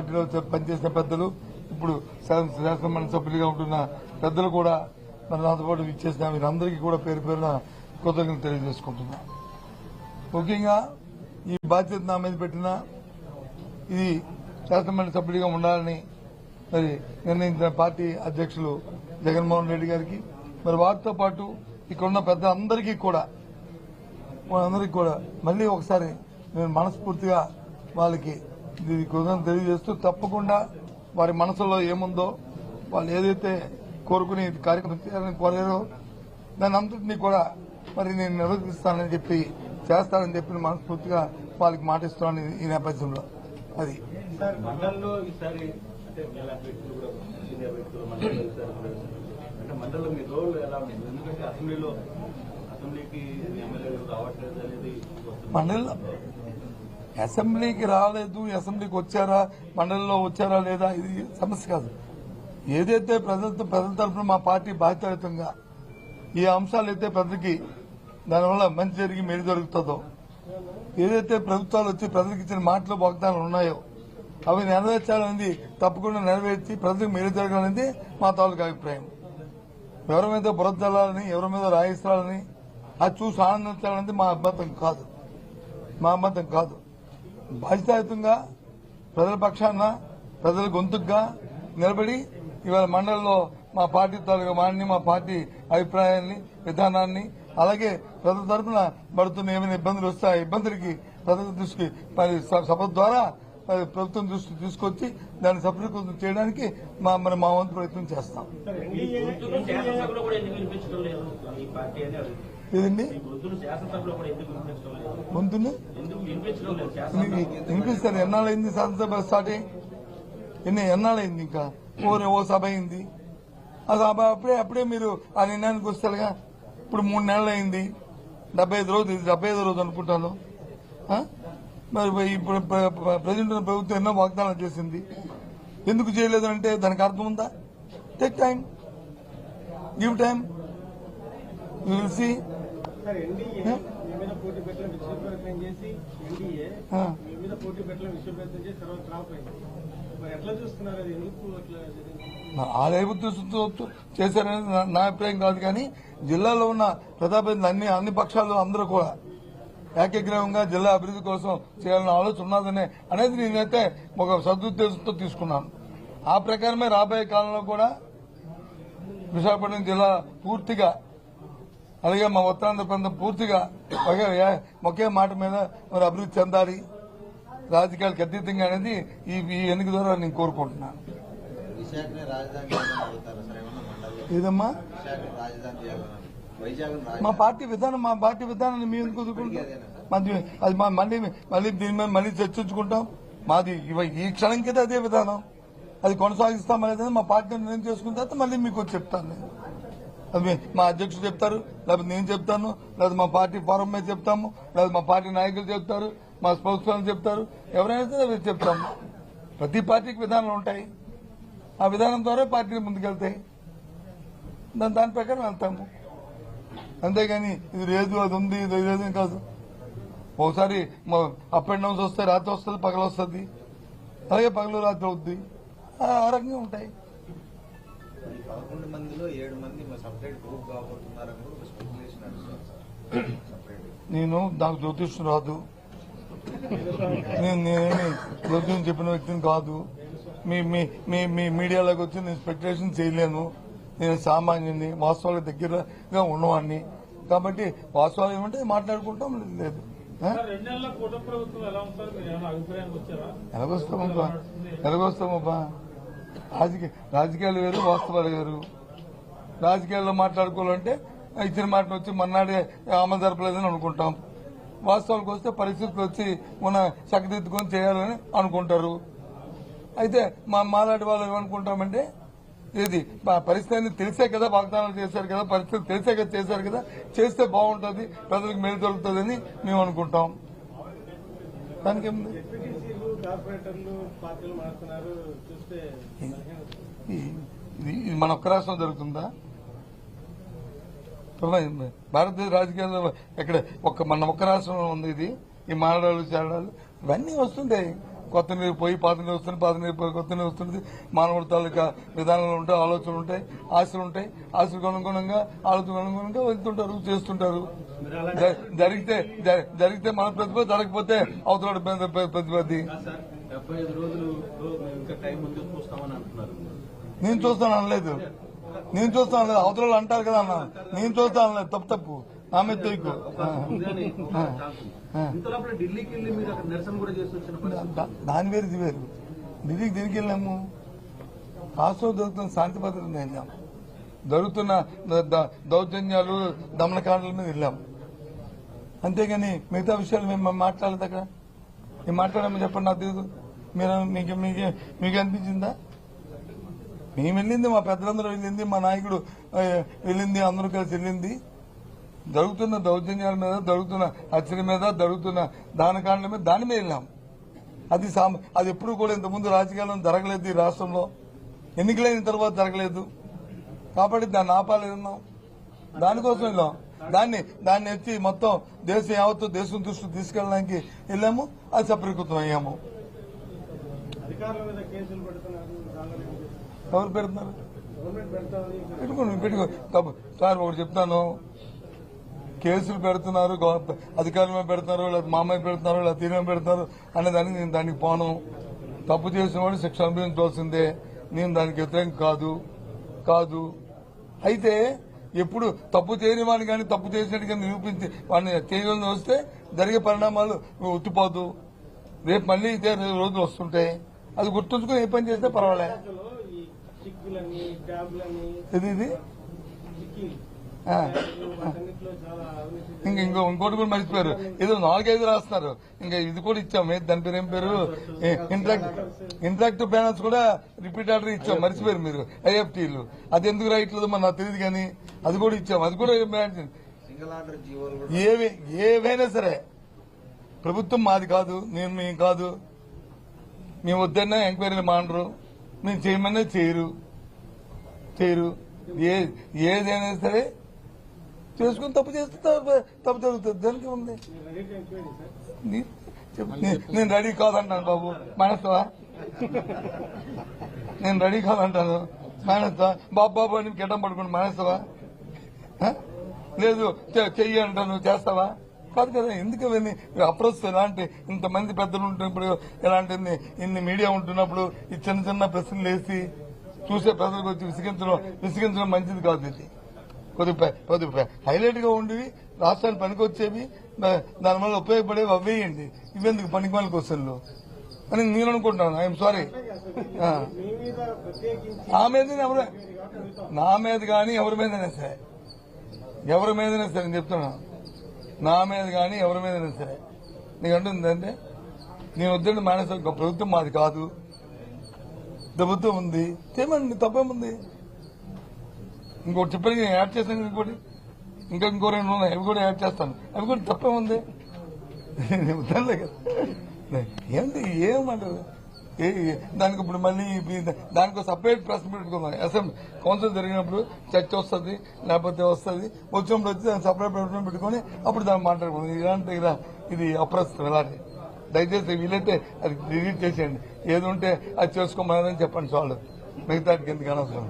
పార్టీలో పనిచేసిన పెద్దలు, ఇప్పుడు శాసనమండలి సభ్యులుగా ఉంటున్న పెద్దలు కూడా మరి నాతో పాటు ఇచ్చేసిన వీరందరికీ కూడా పేరు పేరున కృతజ్ఞతలు తెలియజేసుకుంటున్నా. ముఖ్యంగా ఈ బాధ్యత నా మీద పెట్టిన ఇది శాసనమండలి సభ్యుడిగా ఉండాలని మరి నిర్ణయించిన పార్టీ అధ్యక్షులు జగన్మోహన్ రెడ్డి గారికి, మరి వారితో పాటు ఇక్కడున్న పెద్దలందరికీ కూడా మళ్లీ ఒకసారి నేను మనస్ఫూర్తిగా వాళ్ళకి కృతజ్ఞతలు తెలియజేస్తూ, తప్పకుండా వారి మనసులో ఏముందో వాళ్ళు ఏదైతే కోరుకుని కార్యక్రమం చేయాలని కోరారో దాని అంతటినీ కూడా మరి నేను నిర్వర్తిస్తానని చెప్పి చేస్తానని చెప్పి మనస్ఫూర్తిగా వాళ్ళకి మాటిస్తున్నాను ఈ నేపథ్యంలో. అది మండలిలో అసెంబ్లీకి రాలేదు, అసెంబ్లీకి వచ్చారా, మండలిలో వచ్చారా లేదా ఇది సమస్య కాదు. ఏదైతే ప్రజల తరఫున మా పార్టీ బాధ్యతాయుతంగా ఈ అంశాలు అయితే ప్రజలకి దానివల్ల మంచి జరిగి మేలు జరుగుతుందో, ఏదైతే ప్రభుత్వాలు వచ్చి ప్రజలకు ఇచ్చిన మాటలు వాగ్దానాలు ఉన్నాయో అవి నెరవేర్చాలనేది తప్పకుండా నెరవేర్చి ప్రజలకు మేలు జరగాలనేది మా తాలూకు అభిప్రాయం. ఎవరి మీద బురద జల్లాలని, ఎవరి మీద రాయిస్తాలని అది చూసి ఆనందించాలనేది మా అభ్యంతరం కాదు. బాధ్యతాయుతంగా ప్రజల పక్షాన ప్రజల గొంతుగా నిలబడి ఇవాళ మండలిలో మా పార్టీ తాలూకా వాడిని, మా పార్టీ అభిప్రాయాన్ని, విధానాన్ని, అలాగే ప్రజల తరఫున పడుతున్న ఏమైనా ఇబ్బందులు వస్తే ఆ ఇబ్బందులకి ప్రజల దృష్టికి సభ ద్వారా ప్రభుత్వం దృష్టి తీసుకొచ్చి దాన్ని సఫలీకృతం చేయడానికి మా వంతు ప్రయత్నం చేస్తాం. ఏదండి గొంతుని వినిపిస్తారు? ఎన్నాళ్ళైంది శాసనసభ స్టార్ట్ అయ్యి? ఎన్నాళ్ళైంది? ఇంకా ఓ సభ అయింది. ఆ సభ అప్పుడే మీరు ఆ నిర్ణయానికి వస్తారుగా. ఇప్పుడు 3 నెలలు అయింది, 75 రోజు, ఇది 75వ రోజు అనుకుంటాను. మరి ఇప్పుడు ప్రజెంట్ ప్రభుత్వం ఎన్నో వాగ్దానాలు చేసింది, ఎందుకు చేయలేదు అంటే దానికి అర్థం ఉందా? Take time, give time, you will see. చేశారనేది నా అభిప్రాయం కాదు, కానీ జిల్లాలో ఉన్న ప్రజాప్రతినిధులు అన్ని పక్షాలు అందరూ కూడా ఏకగ్రీవంగా జిల్లా అభివృద్ధి కోసం చేయాలన్న ఆలోచన ఉన్నదని అనేది నేనైతే ఒక సదుద్దేశంతో తీసుకున్నాను. ఆ ప్రకారమే రాబోయే కాలంలో కూడా విశాఖపట్నం జిల్లా పూర్తిగా, అలాగే మా ఉత్తరాంధ్ర ప్రాంతం పూర్తిగా ఒకే మాట మీద మరి అభివృద్ధి చెందాలి, రాజకీయాలకు అతీతంగా అనేది ఈ ఎన్నిక ద్వారా నేను కోరుకుంటున్నాను. ఏదమ్మా మా పార్టీ విధానాన్ని మేము ఎందుకు వదులుకుంటాం? అది మళ్ళీ దీని మీద మళ్ళీ చర్చించుకుంటాం. మాది ఈ క్షణం కింద అదే విధానం, అది కొనసాగిస్తాం అనేది మా పార్టీ నిర్ణయం చేసుకున్న తర్వాత మళ్ళీ మీకు చెప్తాను. నేను అది మా అధ్యక్షుడు చెప్తారు, లేకపోతే నేను చెప్తాను, లేదా మా పార్టీ ఫోరం మీద చెప్తాము, లేదా మా పార్టీ నాయకులు చెప్తారు, మా స్పోక్స్ చెప్తారు, ఎవరైనా సరే చెప్తాము. ప్రతి పార్టీకి విధానాలు ఉంటాయి, ఆ విధానం ద్వారా పార్టీలు ముందుకెళ్తాయి, దాని ప్రకారం వెళ్తాము. అంతేగాని ఇది లేదు, అది ఉంది, ఇది లేదు కాదు. ఒకసారి అప్ అండ్ డౌన్స్ వస్తాయి, రాత్రి వస్తుంది, పగలు వస్తుంది, అలాగే పగలు రాత్రి అవుద్ది, ఆ రకంగా ఉంటాయి. 11 మందిలో 7 మంది సెపరేట్ గ్రూప్ కాబోతున్నారని కూడా స్పెక్యులేషన్ నేను నాకు జ్యోతిష్యం రాదు, నేనేమి జ్యోతిష్యం చెప్పిన వ్యక్తిని కాదు. మీ మీడియాలోకి వచ్చి నేను స్పెక్యులేషన్ చేయలేను. నేను సామాన్యుని, వాస్తవాలకు దగ్గరగా ఉన్నవాడిని. కాబట్టి వాస్తవాలు ఏమంటే మాట్లాడుకుంటాం. లేదు ఎలాగొస్తామబ్బా, రాజకీయాలు వేరు, వాస్తవాలు వేరు. రాజకీయాల్లో మాట్లాడుకోవాలంటే ఇచ్చిన మాటను వచ్చి మన్నాడే అమలు జరపలేదని అనుకుంటాం. వాస్తవాలకు వస్తే పరిస్థితులు వచ్చి మన చక్కదిద్దుకొని చేయాలని అనుకుంటారు. అయితే మాలాంటి వాళ్ళు ఏమనుకుంటామంటే, ఇది పరిస్థితి తెలిసే కదా వాగ్దానాలు చేశారు కదా, పరిస్థితి తెలిసే కదా చేశారు కదా, చేస్తే బాగుంటుంది, ప్రజలకు మేలు దొరుకుతుందని మేము అనుకుంటాం. దానికి ఇది మన ఒక్క రాష్ట్రం జరుగుతుందా? భారతదేశ రాజకీయాల్లో ఎక్కడ మన ఒక్క రాష్ట్రంలో ఉంది ఇది. ఈ మారడాలు చేరడాలు ఇవన్నీ వస్తుంటాయి. కొత్త నీరు పోయి పాత నీరు వస్తుంది, పాత నీరు పోయి కొత్త నీరు వస్తుంది. మానవుడి తాలూకా విధానాలు ఉంటాయి, ఆలోచనలు ఉంటాయి, ఆశలు ఉంటాయి. ఆశలకు అనుగుణంగా ఆలోచనకు అనుగుణంగా వెళ్తుంటారు, చేస్తుంటారు. జరిగితే మన ప్రతిభ, జరగకపోతే అవతల ప్రతిపత్తి. నేను చూస్తాను అనలేదు, అవతల అంటారు కదా అన్న, నేను చూస్తాను అనలేదు. తప్పు నా మీద తొయ్యకు. దాని వేరు ఇది వేరు. ఢిల్లీకి తిరిగి వెళ్ళాము, రాష్ట్రంలో జరుగుతున్న శాంతి భద్రతలు వెళ్ళాము, జరుగుతున్న దౌర్జన్యాలు దమనకాండల మీద వెళ్ళాము. అంతేగాని మిగతా విషయాలు మేము మాట్లాడలేదు. అక్కడ మేము మాట్లాడామని చెప్పండి, నాకు తెలియదు. మీకు అనిపించిందా? మేము వెళ్ళింది, మా పెద్దలందరూ వెళ్ళింది, మా నాయకుడు వెళ్ళింది, అందరూ కలిసి వెళ్ళింది. జరుగుతున్న దౌర్జన్యాల మీద, జరుగుతున్న హత్యల మీద, జరుగుతున్న దానకాండల మీద, దాని మీద వెళ్ళాం. అది ఎప్పుడు కూడా ఇంతకుముందు రాజకీయాల్లో జరగలేదు ఈ రాష్ట్రంలో, ఎన్నికలైన తర్వాత జరగలేదు. కాబట్టి దాన్ని ఆపాలేదన్నాం, దానికోసం వెళ్ళాం. దాన్ని ఎత్తి మొత్తం దేశం యావత్తు దేశం దృష్టికి తీసుకెళ్ళడానికి వెళ్ళాము. అది సఫలీకృతం అయ్యాము. ఎవరు పెడుతున్నారు? పెట్టుకో సార్, ఒకటి చెప్తాను. కేసులు పెడుతున్నారు, అధికారులు పెడుతున్నారు, లేదా మామయ్య పెడుతున్నారు, లేదా తీరం పెడుతున్నారు అనే దానికి నేను దానికి పోను. తప్పు చేసిన వాడు శిక్ష అనుభవించవలసిందే. నేను దానికి వ్యతిరేకం కాదు. అయితే ఎప్పుడు తప్పు చేయని వాడిని కానీ తప్పు చేసినట్టుగా నిరూపించి వాడిని చేయగలని వస్తే జరిగే పరిణామాలు ఉత్తిపోదు. రేపు మళ్ళీ ఇదే రోజులు వస్తుంటాయి. అది గుర్తుంచుకుని ఏ పని చేస్తే పర్వాలే. ఇది ఇంకోటి కూడా మర్చిపోయారు. ఏదో 4-5 రాస్తున్నారు. ఇంకా ఇది కూడా ఇచ్చాం. దాని పేరు ఏం పేరు? ఇంటరాక్టివ్ ప్యానల్స్ కూడా రిపీట్ ఆర్డర్ ఇచ్చాం. మర్చిపోయారు మీరు. ఐఎఫ్టీలు అది ఎందుకు రాయట్లేదు మరి నాకు తెలియదు, కానీ అది కూడా ఇచ్చాం. అది కూడా ఏవైనా సరే ప్రభుత్వం మాది కాదు, మేము కాదు. మేము వద్దన్నా ఎంక్వైరీలు మానరు, మేము చేయమన్నా చేయరు. ఏదైనా సరే చేసుకుని తప్పు చేస్తే తప్పు జరుగుతుంది. దానికి ఉంది. నేను రెడీ కాదంటాను బాబు, మానేస్తావా? నేను రెడీ కాదంటాను, మానేస్తావా? బాబు అని గడ్డం పడుకుని మానేస్తావా? లేదు చెయ్యి అంటాను, చేస్తావా? కాదు కదా. ఎందుకు అవన్నీ అప్రోచ్ ఎలాంటి ఇంతమంది పెద్దలు ఉంటున్నప్పుడు, ఎలాంటి ఇన్ని మీడియా ఉంటున్నప్పుడు ఈ చిన్న ప్రశ్నలు వేసి చూసే ప్రజలకు వచ్చి విసిగించడం మంచిది కాదు. ఇది కొద్దిగా హైలైట్ గా ఉండేవి, రాష్ట్రానికి పనికొచ్చేవి, దానివల్ల ఉపయోగపడేవి అవేయండి. ఇవెందుకు పనికిమాల క్వశ్చన్లు అని నేను అనుకుంటున్నాను. I'm sorry. నా మీద కానీ ఎవరి మీదైనా సరే నేను చెప్తున్నాను. నా మీద కానీ ఎవరి మీదైనా సరే నీకు అంటుందంటే నేను వద్దండి మానేసా. ప్రభుత్వం మాది కాదు, ప్రభుత్వం ఉంది, చేయమండి, తప్పేముంది. ఇంకోటి చెప్పడానికి నేను యాడ్ చేస్తాను. ఇంకో 2 ఉన్నాయి, అవి కూడా యాడ్ చేస్తాను. అవి కూడా తప్పేముంది. వద్దలే కదా. ఏంటి ఏమంటారు దానికి? ఇప్పుడు మళ్ళీ దానికి సపరేట్ ప్రెస్ పెట్టుకుందాం. అసెంబ్లీ కౌన్సిల్ జరిగినప్పుడు చర్చ వస్తుంది, లేకపోతే వచ్చినప్పుడు వచ్చి దాన్ని సపరేట్ ప్రెస్ పెట్టుకుని అప్పుడు దాన్ని మాట్లాడుకుందాం. ఇలాంటి ఇది అప్రస్తుతం. ఇలాంటి దయచేసి వీలైతే అది డిలీట్ చేసేయండి. ఏది ఉంటే అది చేసుకోమని చెప్పండి చాలు. మిగతాకి ఎందుకు అనవసరం.